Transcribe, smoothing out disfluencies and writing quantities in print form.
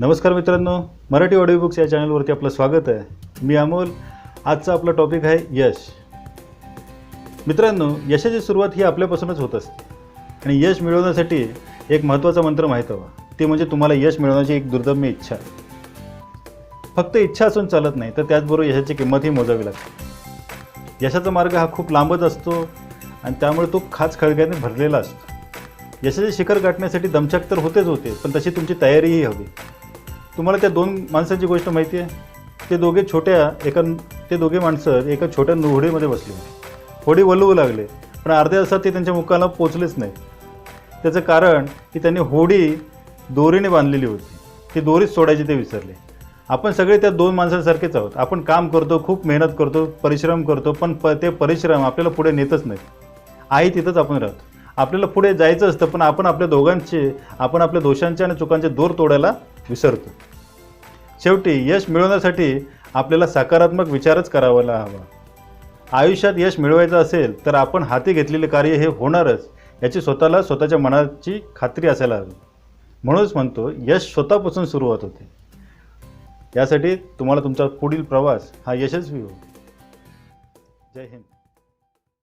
नमस्कार मित्रांनो, Marathi audio books या चॅनलवरती आपलं स्वागत आहे. मी अमोल. आजचा आपला टॉपिक आहे यश. मित्रांनो, यशाची सुरुवात ही आपल्यापासूनच होत असते आणि यश मिळवण्यासाठी एक महत्त्वाचा मंत्र माहीत हवा. ते म्हणजे तुम्हाला यश मिळवण्याची एक दुर्दम्य इच्छा. फक्त इच्छा असून चालत नाही, तर त्याचबरोबर यशाची किंमतही मोजावी लागते. यशाचा मार्ग हा खूप लांबच असतो आणि त्यामुळे तो खाचखळग्याने भरलेला असतो. यशाचे शिखर गाठण्यासाठी दमछाक तर होते, पण तशी तुमची तयारीही हवी. तुम्हाला त्या दोन माणसांची गोष्ट माहिती आहे? ते दोघे माणसं एका छोट्या होडीमध्ये बसले होते. होडी वळवू लागले, पण अर्ध्या तासात ते त्यांच्या मुक्कामाला पोचलेच नाही. त्याचं कारण की त्यांनी होडी दोरीने बांधलेली होती. ती दोरीच सोडायची ते विसरले. आपण सगळे त्या दोन माणसांसारखेच आहोत. आपण काम करतो, खूप मेहनत करतो, परिश्रम करतो, पण ते परिश्रम आपल्याला पुढे नेतच नाहीत. आहे तिथंच आपण राहतो. आपल्याला पुढे जायचं असतं, पण आपण आपल्या दोषांचे आणि चुकांचे दोर तोडायला विसरतो. शेवटी यश मिळवण्यासाठी आपल्याला सकारात्मक विचारच करायला हवा. आयुष्यात यश मिळवायचं असेल तर आपण हाती घेतलेले कार्य हे होणारच याची स्वतःच्या मनाची खात्री असायला हवी. म्हणूनच म्हणतो, यश स्वतःपासून सुरुवात होते. यासाठी तुम्हाला तुमचा पुढील प्रवास हा यशस्वी हो. जय हिंद.